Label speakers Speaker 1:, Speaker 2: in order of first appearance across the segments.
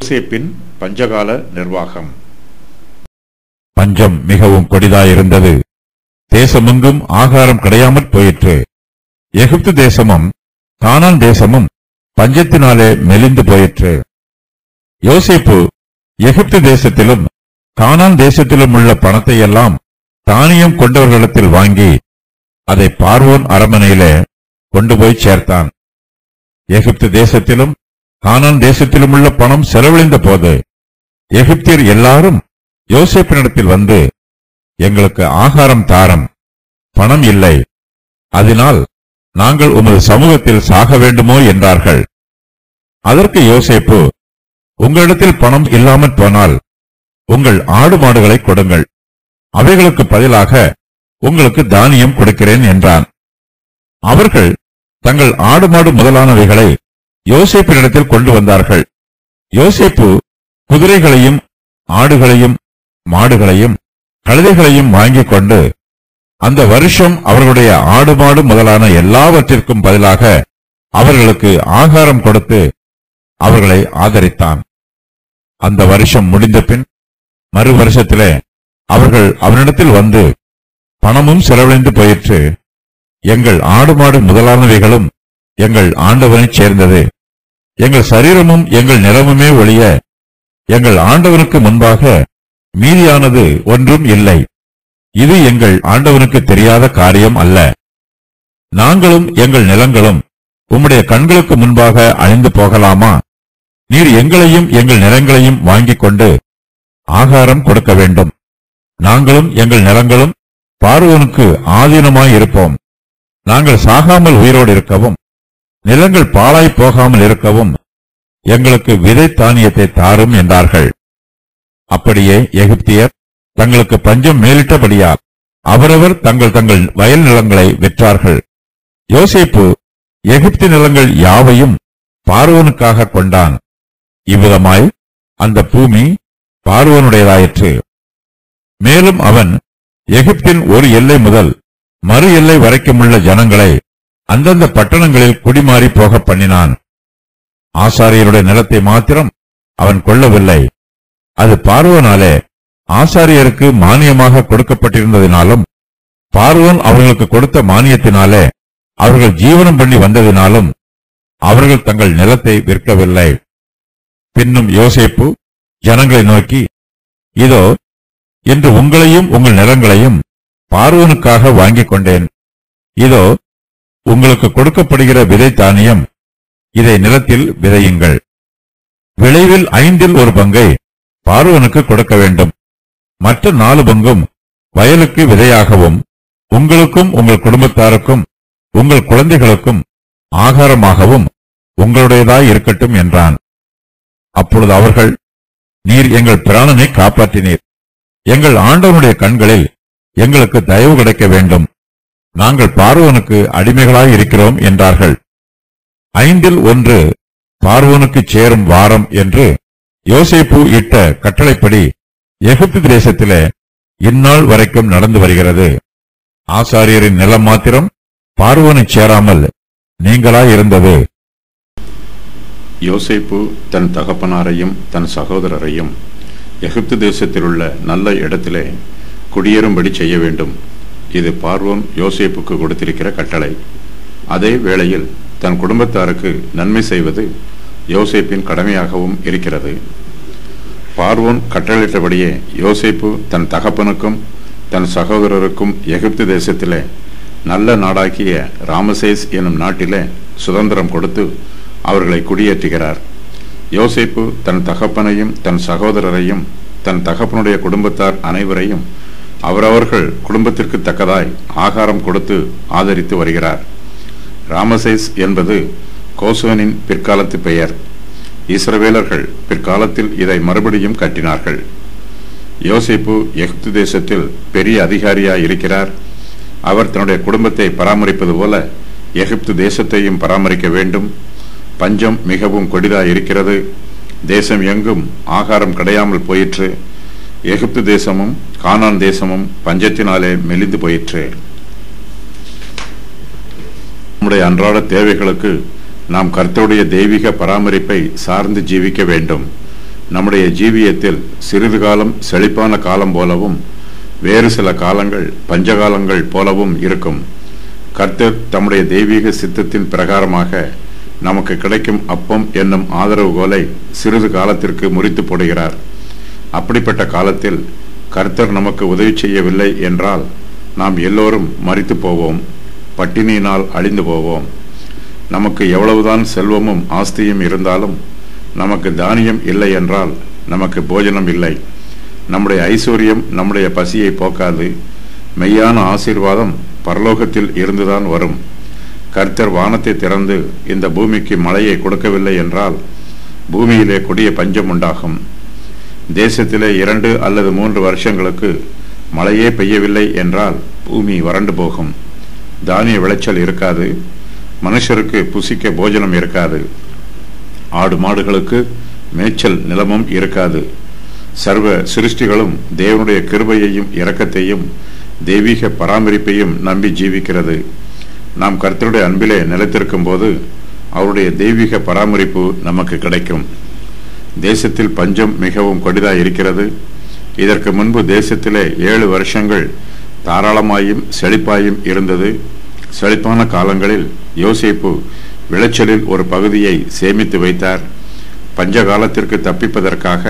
Speaker 1: யோசேப்பின் பஞ்சகால நிர்வாகம்.
Speaker 2: பஞ்சம் மிகவும் கொடிதாயிருந்தது. தேசமெங்கும் ஆகாரம் கிடையாமற் போயிற்று. எகிப்து தேசமும் கானான் தேசமும் பஞ்சத்தினாலே மெலிந்து போயிற்று. யோசேப்பு எகிப்து தேசத்திலும் கானான் தேசத்திலும் உள்ள பணத்தை எல்லாம் தானியம் கொண்டவர்களிடத்தில் வாங்கி அதை பார்வோன் அரண்மனையிலே கொண்டு போய் சேர்த்தான். எகிப்து தேசத்திலும் கானான் தேசத்திலும் உள்ள பணம் செலவழிந்த போது எகிப்தியர் எல்லாரும் யோசேப்பினிடத்தில் வந்து, எங்களுக்கு ஆகாரம் தாரம், பணம் இல்லை, அதனால் நாங்கள் உமது சமூகத்தில் சாக வேண்டுமோ என்றார்கள். அதற்கு யோசேப்பு, உங்களிடத்தில் பணம் இல்லாமற் போனால் உங்கள் ஆடு மாடுகளை கொடுங்கள், அவைகளுக்கு பதிலாக உங்களுக்கு தானியம் கொடுக்கிறேன் என்றான். அவர்கள் தங்கள் ஆடு மாடு முதலானவைகளை யோசேப்பினிடத்தில் கொண்டு வந்தார்கள். யோசேப்பு குதிரைகளையும் ஆடுகளையும் மாடுகளையும் கழுதைகளையும் வாங்கிக் கொண்டு அந்த வருஷம் அவர்களுடைய ஆடு மாடு முதலான எல்லாவற்றிற்கும் பதிலாக அவர்களுக்கு ஆகாரம் கொடுத்து அவர்களை ஆதரித்தான். அந்த வருஷம் முடிந்த பின் மறு வருஷத்திலே அவர்கள் அவனிடத்தில் வந்து, பணமும் செலவழிந்து போயிற்று, எங்கள் ஆடு மாடு முதலானவைகளும் எங்கள் ஆண்டவனைச் சேர்ந்தது, எங்கள் சரீரமும் எங்கள் நிலமுமே ஒழிய எங்கள் ஆண்டவனுக்கு முன்பாக மீதியானது ஒன்றும் இல்லை. இது எங்கள் ஆண்டவனுக்கு தெரியாத காரியம் அல்ல. நாங்களும் எங்கள் நிலங்களும் உம்முடைய கண்களுக்கு முன்பாக அழிந்து போகலாமா? நீர் எங்களையும் எங்கள் நிலங்களையும் வாங்கிக் கொண்டு ஆகாரம் கொடுக்க வேண்டும். நாங்களும் எங்கள் நிலங்களும் பார்வோனுக்கு ஆதீனமாயிருப்போம். நாங்கள் சாகாமல் உயிரோடு இருக்கவும் நிலங்கள் பாழாய் போகாமல் இருக்கவும் எங்களுக்கு விதை தானியத்தை தாரும் என்றார்கள். அப்படியே எகிப்தியர் தங்களுக்கு பஞ்சம் மேலிட்டபடியால் அவரவர் தங்கள் தங்கள் வயல் நிலங்களை விற்றார்கள். யோசேப்பு எகிப்து நிலங்கள் யாவையும் பார்வோனுக்காக கொண்டான். இவ்விதமாய் அந்த பூமி பார்வோனுடையதாயிற்று. மேலும் அவன் எகிப்தின் ஒரு எல்லை முதல் மறு எல்லை வரைக்குமுள்ள ஜனங்களை அந்தந்த பட்டணங்களில் குடிமாறி போக பண்ணினான். ஆசாரியருடைய நிலத்தை மாத்திரம் அவன் கொள்ளவில்லை. அது பார்வோனாலே ஆசாரியருக்கு மானியமாக கொடுக்கப்பட்டிருந்ததினாலும் பார்வோன் அவர்களுக்கு கொடுத்த மானியத்தினாலே அவர்கள் ஜீவனம் பண்ணி வந்ததினாலும் அவர்கள் தங்கள் நிலத்தை விற்கவில்லை. பின்னும் யோசேப்பு ஜனங்களை நோக்கி, இதோ இன்று உங்களையும் உங்கள் நிலங்களையும் பார்வோனுக்காக வாங்கிக் கொண்டேன். இதோ உங்களுக்கு கொடுக்கப்படுகிற விதை தானியம், இதை நிலத்தில் விதையுங்கள். விளைவில் 5இல் ஒரு பங்கை பார்வோனுக்கு கொடுக்க வேண்டும். மற்ற 4 பங்கும் வயலுக்கு விதையாகவும் உங்களுக்கும் உங்கள் குடும்பத்தாருக்கும் உங்கள் குழந்தைகளுக்கும் ஆகாரமாகவும் உங்களுடையதாய் இருக்கட்டும் என்றான். அப்பொழுது அவர்கள், நீர் எங்கள் பிராணனை காப்பாற்றினீர், எங்கள் ஆண்டவனுடைய கண்களில் எங்களுக்கு தயவு கிடைக்க வேண்டும், நாங்கள் பார்வோனுக்கு அடிமைகளாய் இருக்கிறோம் என்றார்கள். 5இல் 1 பார்வோனுக்கு சேரும் வாரம் என்று யோசேப்பு இட்ட கட்டளைப்படி எகிப்து தேசத்திலே இந்நாள் வரைக்கும் நடந்து வருகிறது. ஆசாரியரின் நிலம் மாத்திரம் பார்வோனை சேராமல் நீங்களாயிருந்தது.
Speaker 1: யோசேப்பு தன் தகப்பனாரையும் தன் சகோதரரையும் எகிப்து தேசத்திலுள்ள நல்ல இடத்திலே குடியேறும்படி செய்ய வேண்டும். இது பார்வோன் யோசேப்புக்கு கொடுத்திருக்கிற கட்டளை. அதே வேளையில் தன் குடும்பத்தாருக்கு நன்மை செய்வது யோசேப்பின் கடமையாகவும் இருக்கிறது. பார்வோன் கட்டளையிட்டபடியே யோசேப்பு தன் தகப்பனுக்கும் தன் சகோதரருக்கும் எகிப்து தேசத்திலே நல்ல நாடாக்கிய ராமசேஸ் எனும் நாட்டிலே சுதந்திரம் கொடுத்து அவர்களை குடியேற்றுகிறார். யோசேப்பு தன் தகப்பனையும் தன் சகோதரரையும் தன் தகப்பனுடைய குடும்பத்தார் அனைவரையும் அவரவர்கள் குடும்பத்திற்கு தக்கதாய் ஆகாரம் கொடுத்து ஆதரித்து வருகிறார். ராமசேஸ் என்பது கோசோனின் பிற்காலத்து பெயர். இஸ்ரவேலர்கள் பிற்காலத்தில் இதை மறுபடியும் கட்டினார்கள். யோசேப்பு எகிப்து தேசத்தில் பெரிய அதிகாரியாய் இருக்கிறார். அவர் தன்னுடைய குடும்பத்தை பராமரிப்பது போல எகிப்து தேசத்தையும் பராமரிக்க வேண்டும். பஞ்சம் மிகவும் கொடிதாய் இருக்கிறது. தேசம் எங்கும் ஆகாரம் கிடையாமல் போயிற்று. எகிப்து தேசமும் கானான் தேசமும் பஞ்சத்தினாலே மெலிந்து போயிற்று. நம்முடைய அன்றாட தேவைகளுக்கு நாம் கர்த்தருடைய தெய்வீக பராமரிப்பை சார்ந்து ஜீவிக்க வேண்டும். நம்முடைய ஜீவியத்தில் சிறிது காலம் செழிப்பான காலம் போலவும் வேறு சில காலங்கள் பஞ்சகாலங்கள் போலவும் இருக்கும். கர்த்தர் தம்முடைய தெய்வீக சித்தத்தின் பிரகாரமாக நமக்கு கிடைக்கும் அப்பம் என்னும் ஆதரவுகோலை சிறிது காலத்திற்கு முறித்து போடுகிறார். அப்படிப்பட்ட காலத்தில் கர்த்தர் நமக்கு உதவி செய்யவில்லை என்றால் நாம் எல்லோரும் மரித்து போவோம், பட்டினியினால் அழிந்து போவோம். நமக்கு எவ்வளவுதான் செல்வமும் ஆஸ்தியும் இருந்தாலும் நமக்கு தானியம் இல்லை என்றால் நமக்கு போஜனம் இல்லை. நம்முடைய ஐஸ்வர்யம் நம்முடைய பசியை போக்காது. மெய்யான ஆசீர்வாதம் பரலோகத்தில் இருந்துதான் வரும். கர்த்தர் வானத்தை திறந்து இந்த பூமிக்கு மழையை கொடுக்கவில்லை என்றால் பூமியிலே கொடிய பஞ்சம் உண்டாகும். தேசத்திலே 2 அல்லது 3 வருஷங்களுக்கு மழையே பெய்யவில்லை என்றால் பூமி வறண்டு போகும். தானிய விளைச்சல் இருக்காது. மனுஷருக்கு புசிக்க போஜனம் இருக்காது. ஆடு மாடுகளுக்கு மேய்ச்சல் நிலமும் இருக்காது. சர்வ சிருஷ்டிகளும் தேவனுடைய கிருபையையும் இரக்கத்தையும் தெய்வீக பராமரிப்பையும் நம்பி ஜீவிக்கிறது. நாம் கர்த்தருடைய அன்பிலே நிலைத்திருக்கும் போது அவருடைய தெய்வீக பராமரிப்பு நமக்கு கிடைக்கும். தேசத்தில் பஞ்சம் மிகவும் கொடிதாய் இருக்கிறது. இதற்கு முன்பு தேசத்திலே 7 வருஷங்கள் தாராளமாயும் செழிப்பாயும் இருந்தது. செழிப்பான காலங்களில் யோசேப்பு விளைச்சலில் ஒரு பகுதியை சேமித்து வைத்தார். பஞ்ச காலத்திற்கு தப்பிப்பதற்காக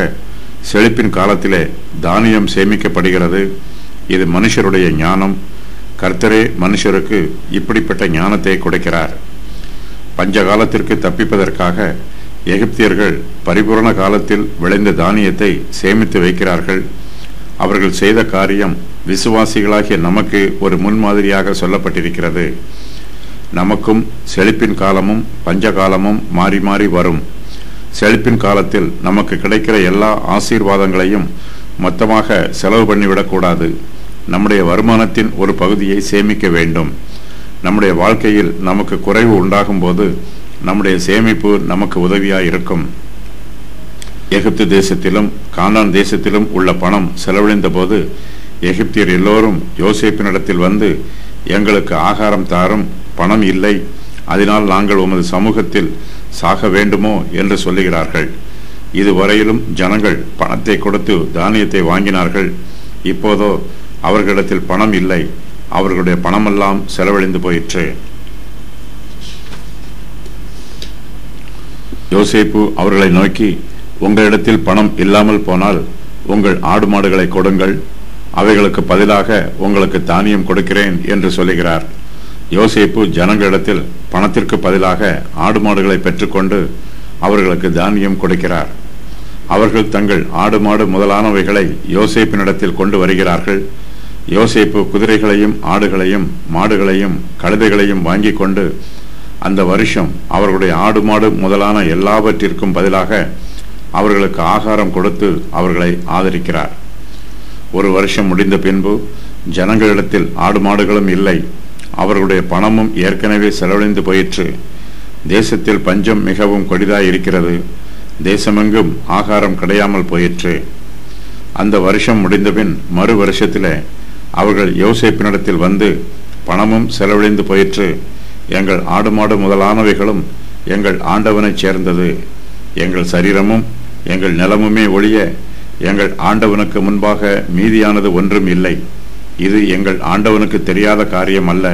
Speaker 1: செழிப்பின் காலத்திலே தானியம் சேமிக்கப்படுகிறது. இது மனுஷருடைய ஞானம். கர்த்தரே மனுஷருக்கு இப்படிப்பட்ட ஞானத்தை கொடுக்கிறார். பஞ்ச காலத்திற்கு தப்பிப்பதற்காக எகிப்தியர்கள் பரிபூரண காலத்தில் விளைந்த தானியத்தை சேமித்து வைக்கிறார்கள். அவர்கள் செய்த காரியம் விசுவாசிகளாகிய நமக்கு ஒரு முன்மாதிரியாக சொல்லப்பட்டிருக்கிறது. நமக்கும் செழிப்பின் காலமும் பஞ்சகாலமும் மாறி மாறி வரும். செழிப்பின் காலத்தில் நமக்கு கிடைக்கிற எல்லா ஆசீர்வாதங்களையும் மொத்தமாக செலவு பண்ணிவிடக்கூடாது. நம்முடைய வருமானத்தின் ஒரு பகுதியை சேமிக்க வேண்டும். நம்முடைய வாழ்க்கையில் நமக்கு குறைவு உண்டாகும் போது நம்முடைய சேமிப்பு நமக்கு உதவியாய் இருக்கும். எகிப்து தேசத்திலும் கானான் தேசத்திலும் உள்ள பணம் செலவழிந்த போது எகிப்தியர் எல்லோரும் யோசேப்பினிடத்தில் வந்து, எங்களுக்கு ஆகாரம் தாரும், பணம் இல்லை, அதனால் நாங்கள் உமது சமூகத்தில் சாக வேண்டுமோ என்று சொல்லுகிறார்கள். இதுவரையிலும் ஜனங்கள் பணத்தை கொடுத்து தானியத்தை வாங்கினார்கள். இப்போதோ அவர்களிடத்தில் பணம் இல்லை. அவர்களுடைய பணமெல்லாம் செலவழிந்து போயிற்று. யோசேப்பு அவர்களை நோக்கி, உங்களிடத்தில் பணம் இல்லாமல் போனால் உங்கள் ஆடு மாடுகளை கொடுங்கள், அவைகளுக்கு பதிலாக உங்களுக்கு தானியம் கொடுக்கிறேன் என்று சொல்லுகிறார். யோசேப்பு ஜனங்களிடத்தில் பணத்திற்கு பதிலாக ஆடு மாடுகளை பெற்றுக்கொண்டு அவர்களுக்கு தானியம் கொடுக்கிறார். அவர்கள் தங்கள் ஆடு மாடு முதலானவைகளை யோசேப்பினிடத்தில் கொண்டு வருகிறார்கள். யோசேப்பு குதிரைகளையும் ஆடுகளையும் மாடுகளையும் கழுதைகளையும் வாங்கி கொண்டு அந்த வருஷம் அவர்களுடைய ஆடு மாடு முதலான எல்லாவற்றிற்கும் பதிலாக அவர்களுக்கு ஆகாரம் கொடுத்து அவர்களை ஆதரிக்கிறார். ஒரு வருஷம் முடிந்த பின்பு ஜனங்களிடத்தில் ஆடு மாடுகளும் இல்லை. அவர்களுடைய பணமும் ஏற்கனவே செலவழிந்து போயிற்று. தேசத்தில் பஞ்சம் மிகவும் கொடிதாய் இருக்கிறது. தேசமெங்கும் ஆகாரம் கிடையாமல் போயிற்று. அந்த வருஷம் முடிந்தபின் மறு வருஷத்திலே அவர்கள் யோசேப்பினிடத்தில் வந்து, பணமும் செலவழிந்து போயிற்று, எங்கள் ஆடு மாடு முதலானவைகளும் எங்கள் ஆண்டவனைச் சேர்ந்தது, எங்கள் சரீரமும் எங்கள் நிலமுமே ஒழிய எங்கள் ஆண்டவனுக்கு முன்பாக மீதியானது ஒன்றும் இல்லை. இது எங்கள் ஆண்டவனுக்கு தெரியாத காரியம் அல்ல.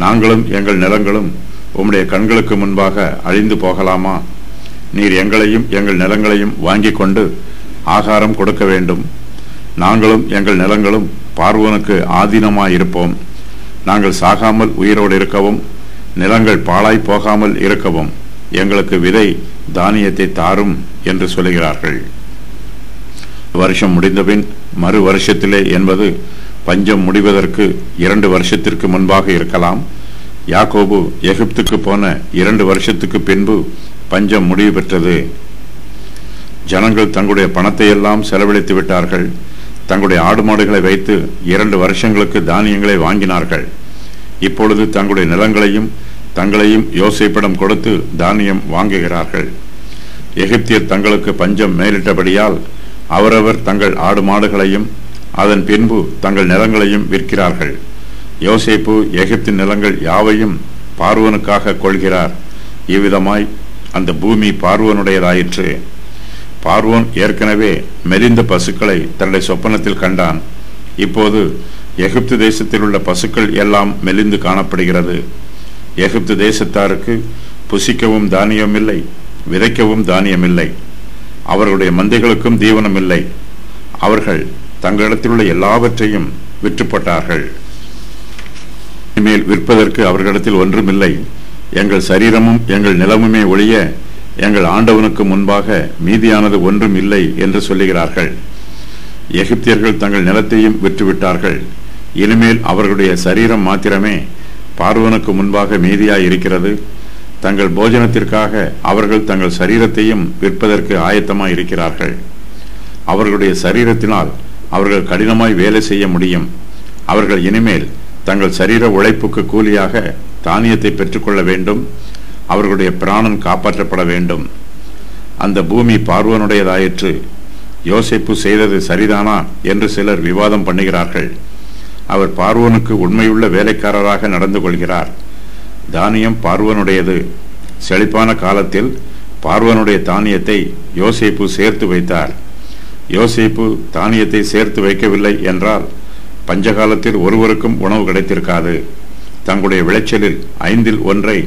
Speaker 1: நாங்களும் எங்கள் நிலங்களும் உம்முடைய கண்களுக்கு முன்பாக அழிந்து போகலாமா? நீர் எங்களையும் எங்கள் நிலங்களையும் வாங்கி கொண்டு ஆகாரம் கொடுக்க வேண்டும். நாங்களும் எங்கள் நிலங்களும் பார்வோனுக்கு ஆதீனமாயிருப்போம். நாங்கள் சாகாமல் உயிரோடு இருக்கவும் நிலங்கள் பாழாய் போகாமல் இருக்கவும் எங்களுக்கு விதை தானியத்தை தாரும் என்று சொல்லுகிறார்கள். வருஷம் முடிந்தபின் மறு வருஷத்திலே என்பது பஞ்சம் முடிவதற்கு 2 வருஷத்திற்கு முன்பாக இருக்கலாம். யாக்கோபு எகிப்துக்கு போன 2 வருஷத்துக்கு பின்பு பஞ்சம் முடிவு பெற்றது. ஜனங்கள் தங்களுடைய பணத்தை எல்லாம் செலவழித்து விட்டார்கள். தங்களுடைய ஆடு மாடுகளை வைத்து 2 வருஷங்களுக்கு தானியங்களை வாங்கினார்கள். இப்பொழுது தங்களுடைய நிலங்களையும் தங்களையும் யோசேப்பிடம் கொடுத்து தானியம் வாங்குகிறார்கள். எகிப்தியர் தங்களுக்கு பஞ்சம் மேலிட்டபடியால் அவரவர் தங்கள் ஆடு மாடுகளையும் அதன் பின்பு தங்கள் நிலங்களையும் விற்கிறார்கள். யோசேப்பு எகிப்தின் நிலங்கள் யாவையும் பார்வோனுக்காக கொள்கிறார். இவ்விதமாய் அந்த பூமி பார்வோனுடையதாயிற்று. பார்வோன் ஏற்கனவே மெலிந்த பசுக்களை தன்னுடைய சொப்பனத்தில் கண்டான். இப்போது எகிப்து தேசத்தில் உள்ள பசுக்கள் எல்லாம் மெலிந்து காணப்படுகிறது. எகிப்து தேசத்தாருக்கு புசிக்கவும் தானியம் இல்லை, விதைக்கவும் தானியம் இல்லை. அவர்களுடைய மந்தைகளுக்கும் தீவனம் இல்லை. அவர்கள் தங்களிடத்தில் உள்ள எல்லாவற்றையும் விற்றுப்பட்டார்கள். இனிமேல் விற்பதற்கு அவர்களிடத்தில் ஒன்றுமில்லை. எங்கள் சரீரமும் எங்கள் நிலமுமே ஒழிய எங்கள் ஆண்டவனுக்கு முன்பாக மீதியானது ஒன்றும் இல்லை என்று சொல்லுகிறார்கள். எகிப்தியர்கள் தங்கள் நிலத்தையும் விற்றுவிட்டார்கள். இனிமேல் அவர்களுடைய சரீரம் மாத்திரமே பார்வோனுக்கு முன்பாக மீதியாய் இருக்கிறது. தங்கள் போஜனத்திற்காக அவர்கள் தங்கள் சரீரத்தையும் விற்பதற்கு ஆயத்தமாய் இருக்கிறார்கள். அவர்களுடைய சரீரத்தினால் அவர்கள் கடினமாய் வேலை செய்ய முடியும். அவர்கள் இனிமேல் தங்கள் சரீர உழைப்புக்கு கூலியாக தானியத்தை பெற்றுக்கொள்ள வேண்டும். அவர்களுடைய பிராணன் காப்பாற்றப்பட வேண்டும். அந்த பூமி பார்வோனுடையதாயிற்று. யோசேப்பு செய்தது சரிதானா என்று சிலர் விவாதம் பண்ணுகிறார்கள். அவர் பார்வோனுக்கு உண்மையுள்ள வேலைக்காரராக நடந்து கொள்கிறார். தானியம் பார்வோனுடையது. செழிப்பான காலத்தில் பார்வோனுடைய தானியத்தை யோசேப்பு சேர்த்து வைத்தார். யோசேப்பு தானியத்தை சேர்த்து வைக்கவில்லை என்றால் பஞ்சகாலத்தில் ஒருவருக்கும் உணவு கிடைத்திருக்காது. தங்களுடைய விளைச்சலில் 1/5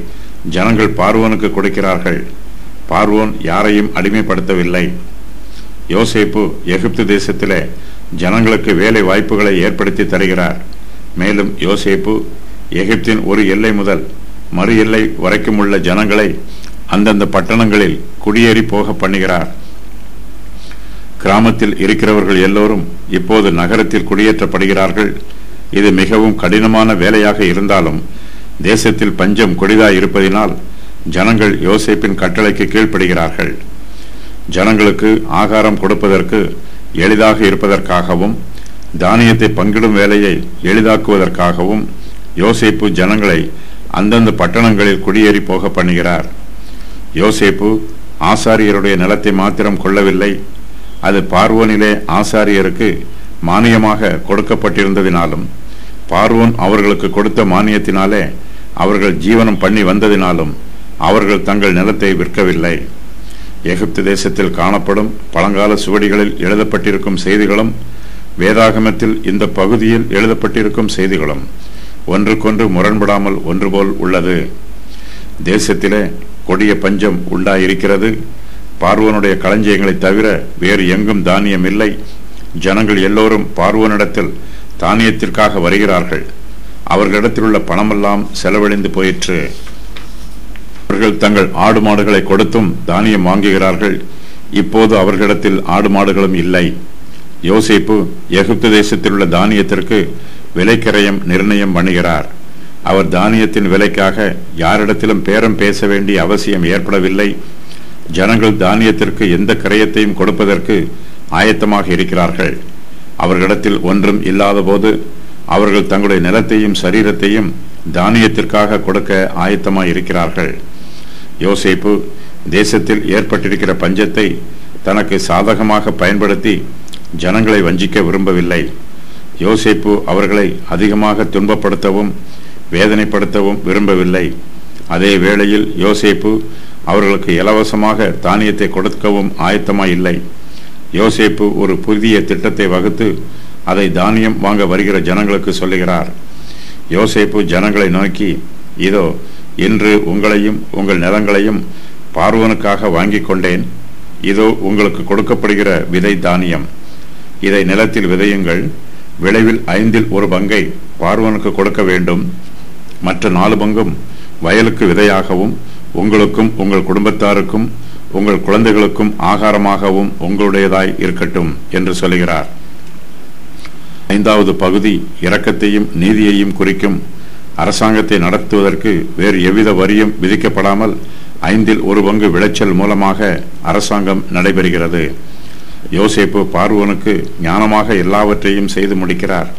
Speaker 1: ஜனங்கள் பார்வோனுக்கு கொடுக்கிறார்கள். பார்வோன் யாரையும் அடிமைப்படுத்தவில்லை. யோசேப்பு எகிப்து தேசத்திலே ஜனங்களுக்கு வேலை வாய்ப்புகளை ஏற்படுத்தி தருகிறார். மேலும் யோசேப்பு எகிப்தின் ஒரு எல்லை முதல் மறு எல்லை வரைக்கும் உள்ள ஜனங்களை அந்தந்த பட்டணங்களில் குடியேறி போக பண்ணுகிறார். கிராமத்தில் இருக்கிறவர்கள் எல்லோரும் இப்போது நகரத்தில் குடியேற்றப்படுகிறார்கள். இது மிகவும் கடினமான வேலையாக இருந்தாலும் தேசத்தில் பஞ்சம் கொடிதாய் இருப்பதினால் ஜனங்கள் யோசேப்பின் கட்டளைக்கு கீழ்ப்படுகிறார்கள். ஜனங்களுக்கு ஆகாரம் கொடுப்பதற்கு எளிதாக இருப்பதற்காகவும் தானியத்தை பங்கிடும் வேலையை எளிதாக்குவதற்காகவும் யோசேப்பு ஜனங்களை அந்தந்த பட்டணங்களில் குடியேறி போக பண்ணுகிறார். யோசேப்பு ஆசாரியருடைய நிலத்தை மாத்திரம் கொள்ளவில்லை. அது பார்வோனிலே ஆசாரியருக்கு மானியமாக கொடுக்கப்பட்டிருந்ததினாலும் பார்வோன் அவர்களுக்கு கொடுத்த மானியத்தினாலே அவர்கள் ஜீவனம் பண்ணி வந்ததினாலும் அவர்கள் தங்கள் நிலத்தை விற்கவில்லை. எகிப்து தேசத்தில் காணப்படும் பழங்கால சுவடிகளில் எழுதப்பட்டிருக்கும் செய்திகளும் வேதாகமத்தில் இந்த பகுதியில் எழுதப்பட்டிருக்கும் செய்திகளும் ஒன்றுக்கொன்று முரண்படாமல் ஒன்றுபோல் உள்ளது. தேசத்திலே கொடிய பஞ்சம் உண்டாயிருக்கிறது. பார்வோனுடைய களஞ்சியங்களை தவிர வேறு எங்கும் தானியம் இல்லை. ஜனங்கள் எல்லோரும் பார்வோனிடத்தில் தானியத்திற்காக வருகிறார்கள். அவர்களிடத்தில் உள்ள பணமெல்லாம் செலவழிந்து போயிற்று. அவர்கள் தங்கள் ஆடு மாடுகளை கொடுத்தும் தானியம் வாங்குகிறார்கள். இப்போது அவர்களிடத்தில் ஆடு மாடுகளும் இல்லை. யோசேப்பு எகிப்து தேசத்தில் உள்ள தானியத்திற்கு விலைக்கரையம் நிர்ணயம் பண்ணுகிறார். அவர் தானியத்தின் விலைக்காக யாரிடத்திலும் பேரம் பேச வேண்டிய அவசியம் ஏற்படவில்லை. ஜனங்கள் தானியத்திற்கு எந்த கிரயத்தையும் கொடுப்பதற்கு ஆயத்தமாக இருக்கிறார்கள். அவர்களிடத்தில் ஒன்றும் இல்லாத போது அவர்கள் தங்களுடைய நிலத்தையும் சரீரத்தையும் தானியத்திற்காக கொடுக்க ஆயத்தமாக இருக்கிறார்கள். யோசேப்பு தேசத்தில் ஏற்பட்டிருக்கிற பஞ்சத்தை தனக்கு சாதகமாக பயன்படுத்தி ஜனங்களை வஞ்சிக்க விரும்பவில்லை. யோசேப்பு அவர்களை அதிகமாக துன்பப்படுத்தவும் வேதனைப்படுத்தவும் விரும்பவில்லை. அதே வேளையில் யோசேப்பு அவர்களுக்கு இலவசமாக தானியத்தை கொடுக்கவும் ஆயத்தமாய் இல்லை. யோசேப்பு ஒரு புதிய திட்டத்தை வகுத்து அதை தானியம் வாங்க வருகிற ஜனங்களுக்கு சொல்லுகிறார். யோசேப்பு ஜனங்களை நோக்கி, இதோ இன்று உங்களையும் உங்கள் நிலங்களையும் பார்வோனுக்காக வாங்கி கொண்டேன். இதோ உங்களுக்கு கொடுக்கப்படுகிற விதை தானியம். இதை நிலத்தில் விதையுங்கள். விளைவில் 1/5 பங்கை பார்வோனுக்கு கொடுக்க வேண்டும். மற்ற 4 பங்கும் வயலுக்கு விதையாகவும் உங்களுக்கும் உங்கள் குடும்பத்தாருக்கும் உங்கள் குழந்தைகளுக்கும் ஆகாரமாகவும் உங்களுடையதாய் இருக்கட்டும் என்று சொல்லுகிறார். 5வது பகுதி இரக்கத்தையும் நீதியையும் குறிக்கும். அரசாங்கத்தை நடத்துவதற்கு வேறு எவ்வித வரியும் விதிக்கப்படாமல் 1/5 பங்கு விளைச்சல் மூலமாக அரசாங்கம் நடைபெறுகிறது. யோசேப்பு பார்வோனுக்கு ஞானமாக எல்லாவற்றையும் செய்து முடிக்கிறார்.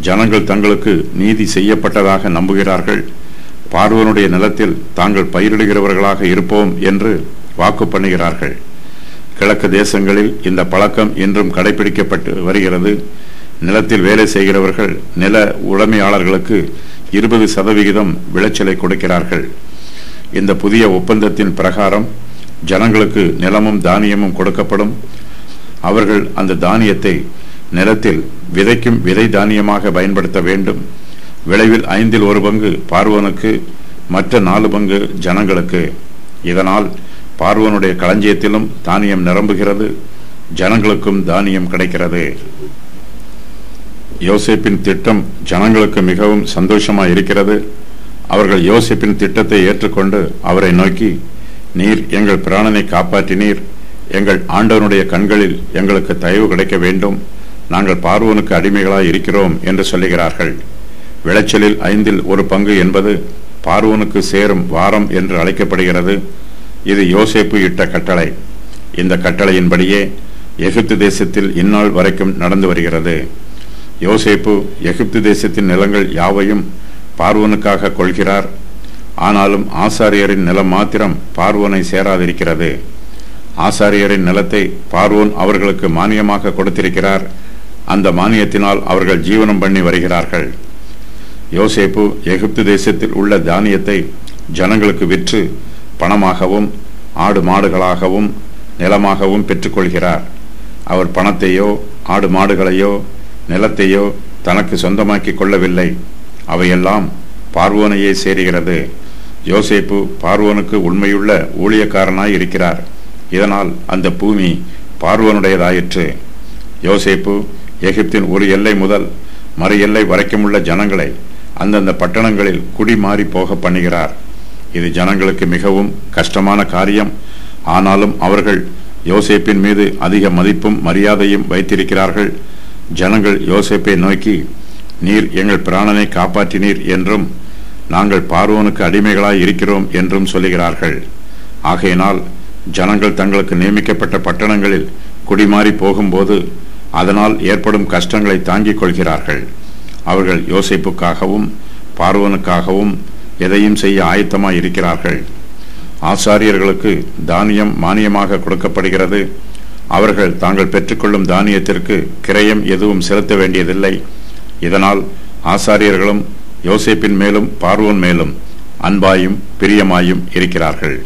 Speaker 1: ஜனங்கள் தங்களுக்கு நீதி செய்யப்பட்டதாக நம்புகிறார்கள். பார்வோனுடைய நிலத்தில் தாங்கள் பயிரிடுகிறவர்களாக இருப்போம் என்று வாக்கு பண்ணுகிறார்கள். கிழக்கு தேசங்களில் இந்த பழக்கம் இன்றும் கடைபிடிக்கப்பட்டு வருகிறது. நிலத்தில் வேலை செய்கிறவர்கள் நில உடைமையாளர்களுக்கு 20% விளைச்சலை கொடுக்கிறார்கள். இந்த புதிய ஒப்பந்தத்தின் பிரகாரம் ஜனங்களுக்கு நிலமும் தானியமும் கொடுக்கப்படும். அவர்கள் அந்த தானியத்தை நிலத்தில் விதைக்கும் விதை தானியமாக பயன்படுத்த வேண்டும். விளைவில் 1/5 பங்கு பார்வோனுக்கு, மற்ற 4 பங்கு ஜனங்களுக்கு. இதனால் பார்வோனுடைய களஞ்சியத்திலும் தானியம் நிரம்புகிறது, ஜனங்களுக்கும் தானியம் கிடைக்கிறது. யோசேப்பின் திட்டம் ஜனங்களுக்கு மிகவும் சந்தோஷமாக இருக்கிறது. அவர்கள் யோசேப்பின் திட்டத்தை ஏற்றுக்கொண்டு அவரை நோக்கி, நீர் எங்கள் பிராணனை காப்பாற்றினீர், எங்கள் ஆண்டவனுடைய கண்களில் எங்களுக்கு தயவு கிடைக்க வேண்டும், நாங்கள் பார்வோனுக்கு அடிமைகளாய் இருக்கிறோம் என்று சொல்லுகிறார்கள். விளைச்சலில் 1/5 பங்கு என்பது பார்வோனுக்கு சேரும் வாரம் என்று அழைக்கப்படுகிறது. இது யோசேப்பு இட்ட கட்டளை. இந்த கட்டளையின்படியே எகிப்து தேசத்தில் இந்நாள் வரைக்கும் நடந்து வருகிறது. யோசேப்பு எகிப்து தேசத்தின் நிலங்கள் யாவையும் பார்வோனுக்காக கொள்கிறார். ஆனாலும் ஆசாரியரின் நிலம் மாத்திரம் பார்வோனை சேராதிருக்கிறது. ஆசாரியரின் நிலத்தை பார்வோன் அவர்களுக்கு மானியமாக கொடுத்திருக்கிறார். அந்த மானியத்தினால் அவர்கள் ஜீவனம் பண்ணி வருகிறார்கள். யோசேப்பு எகிப்து தேசத்தில் உள்ள தானியத்தை ஜனங்களுக்கு விற்று பணமாகவும் ஆடு மாடுகளாகவும் நிலமாகவும் பெற்றுக்கொள்கிறார். அவர் பணத்தையோ ஆடு மாடுகளையோ நிலத்தையோ தனக்கு சொந்தமாக்கி கொள்ளவில்லை. அவையெல்லாம் பார்வோனையே சேருகிறது. யோசேப்பு பார்வோனுக்கு உண்மையுள்ள ஊழியக்காரனாய் இருக்கிறார். இதனால் அந்த பூமி பார்வோனுடையதாயிற்று. யோசேப்பு எகிப்தின் ஒரு எல்லை முதல் மறு எல்லை வரைக்குமுள்ள ஜனங்களை அந்தந்த பட்டணங்களில் குடி மாறி போக பண்ணுகிறார். இது ஜனங்களுக்கு மிகவும் கஷ்டமான காரியம். ஆனாலும் அவர்கள் யோசேப்பின் மீது அதிக மதிப்பும் மரியாதையும் வைத்திருக்கிறார்கள். ஜனங்கள் யோசேப்பை நோக்கி, நீர் எங்கள் பிராணனை காப்பாற்றினீர் என்றும் நாங்கள் பார்வோனுக்கு அடிமைகளாய் இருக்கிறோம் என்றும் சொல்லுகிறார்கள். ஆகையினால் ஜனங்கள் தங்களுக்கு நியமிக்கப்பட்ட பட்டணங்களில் குடிமாறி போகும்போது அதனால் ஏற்படும் கஷ்டங்களை தாங்கிக் கொள்கிறார்கள். அவர்கள் யோசேப்புக்காகவும் பார்வோனுக்காகவும் எதையும் செய்ய ஆயத்தமாய் இருக்கிறார்கள். ஆசாரியர்களுக்கு தானியம் மானியமாக கொடுக்கப்படுகிறது. அவர்கள் தாங்கள் பெற்றுக்கொள்ளும் தானியத்திற்கு கிரயம் எதுவும் செலுத்த வேண்டியதில்லை. இதனால் ஆசாரியர்களும் யோசேப்பின் மேலும் பார்வோன் மேலும் அன்பாயும் பிரியமாயும் இருக்கிறார்கள்.